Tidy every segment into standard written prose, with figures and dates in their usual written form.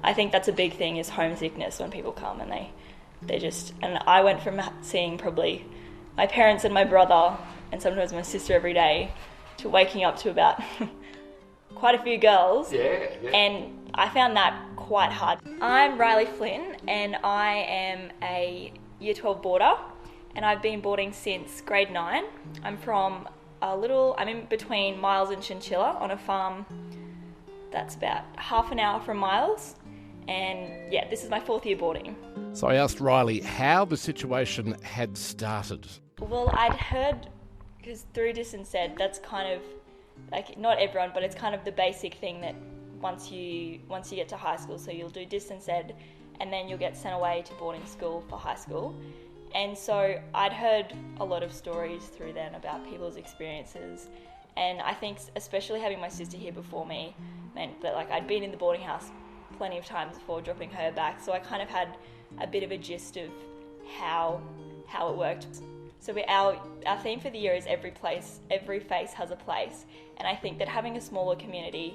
I think that's a big thing, is homesickness when people come, and and I went from seeing probably my parents and my brother and sometimes my sister every day to waking up to about quite a few girls. Yeah. And I found that quite hard. I'm Riley Flynn, and I am a Year 12 boarder, and I've been boarding since grade 9. I'm in between Miles and Chinchilla on a farm that's about half an hour from Miles. And yeah, this is my 4th year boarding. So I asked Riley how the situation had started. Well, I'd heard, because through Distance Ed, that's kind of, like, not everyone, but it's kind of the basic thing that once you get to high school, so you'll do Distance Ed and then you'll get sent away to boarding school for high school. And so I'd heard a lot of stories through then about people's experiences. And I think especially having my sister here before me meant that, like, I'd been in the boarding house plenty of times before dropping her back, so I kind of had a bit of a gist of how it worked. So our theme for the year is every face has a place, and I think that having a smaller community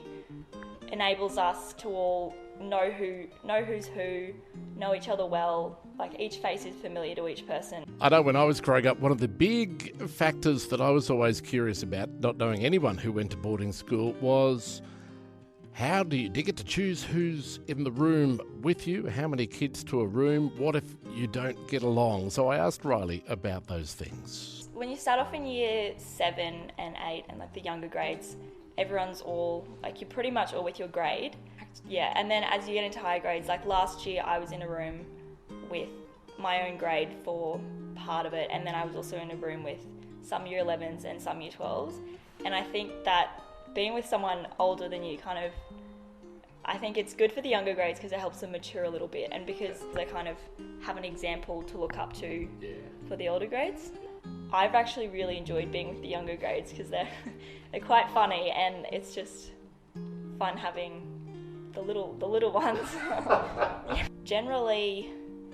enables us to all know who's who, know each other well. Like, each face is familiar to each person. I know when I was growing up, one of the big factors that I was always curious about, not knowing anyone who went to boarding school, was how do you get to choose who's in the room with you? How many kids to a room? What if you don't get along? So I asked Riley about those things. When you start off in year 7 and 8 and, like, the younger grades, everyone's all, like, you're pretty much all with your grade. Yeah, and then as you get into higher grades, like last year I was in a room with my own grade for part of it, and then I was also in a room with some year 11s and some year 12s. And I think that being with someone older than you I think it's good for the younger grades because it helps them mature a little bit, and because they kind of have an example to look up to for the older grades. I've actually really enjoyed being with the younger grades because they're quite funny, and it's just fun having the little ones. Generally,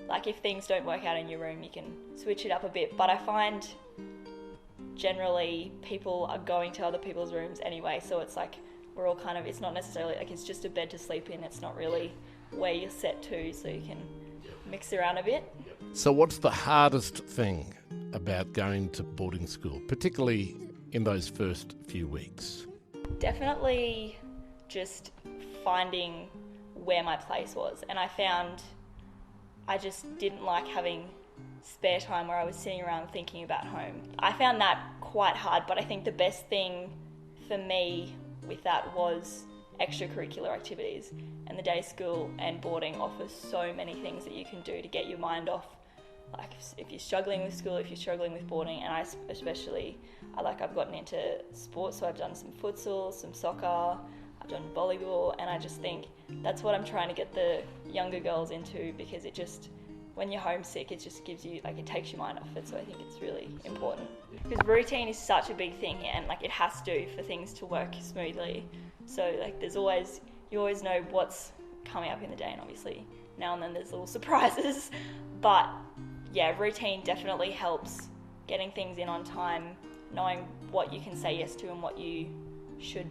like, if things don't work out in your room, you can switch it up a bit, but I find generally people are going to other people's rooms anyway, so it's like we're all kind of, it's not necessarily like it's just a bed to sleep in, it's not really where you're set to, so you can mix around a bit. So what's the hardest thing about going to boarding school, particularly in those first few weeks? Definitely just finding where my place was, and I found I just didn't like having spare time where I was sitting around thinking about home. I found that quite hard, but I think the best thing for me with that was extracurricular activities, and the day school and boarding offers so many things that you can do to get your mind off. Like, if you're struggling with school, if you're struggling with boarding, and I've gotten into sports, so I've done some futsal, some soccer, I've done volleyball, and I just think that's what I'm trying to get the younger girls into, because it just, when you're homesick, it just gives you, like, it takes your mind off it, so I think it's really important. Because routine is such a big thing here, and, like, it has to for things to work smoothly. So, like, you always know what's coming up in the day, and obviously now and then there's little surprises, but yeah, routine definitely helps getting things in on time, knowing what you can say yes to and what you should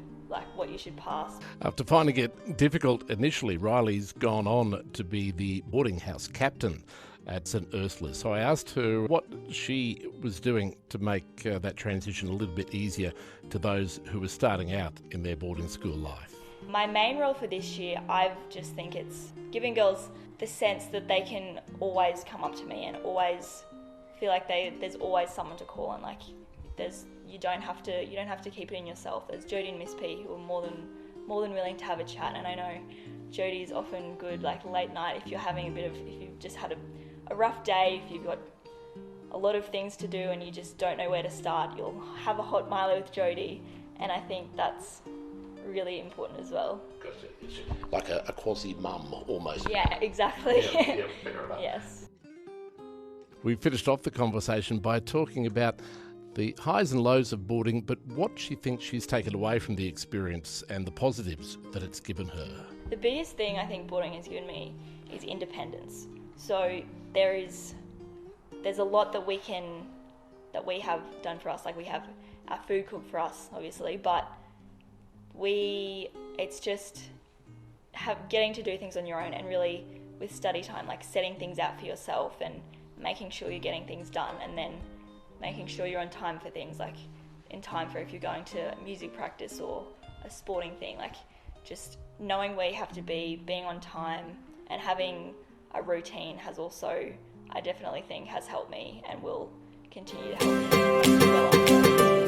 pass. After finding it difficult initially, Riley's gone on to be the boarding house captain at St Ursula's. So I asked her what she was doing to make that transition a little bit easier to those who were starting out in their boarding school life. My main role for this year, I just think it's giving girls the sense that they can always come up to me and always feel like there's always someone to call on. Like, you don't have to keep it in yourself. There's Jodie and Miss P who are more than willing to have a chat, and I know Jodie's often good, like, late night if you've just had a rough day, if you've got a lot of things to do and you just don't know where to start, you'll have a hot Milo with Jodie, and I think that's really important as well. Gotcha. It's like a quasi-mum almost. Yeah, exactly. Yeah, fair enough. Yes. We finished off the conversation by talking about the highs and lows of boarding, but what she thinks she's taken away from the experience and the positives that it's given her. The biggest thing I think boarding has given me is independence. So there's a lot that we have done for us. Like, we have our food cooked for us, obviously, but getting to do things on your own, and really with study time, like setting things out for yourself and making sure you're getting things done, and then making sure you're on time for things, like in time for if you're going to music practice or a sporting thing, like just knowing where you have to be, being on time, and having a routine has also, I definitely think, has helped me and will continue to help me.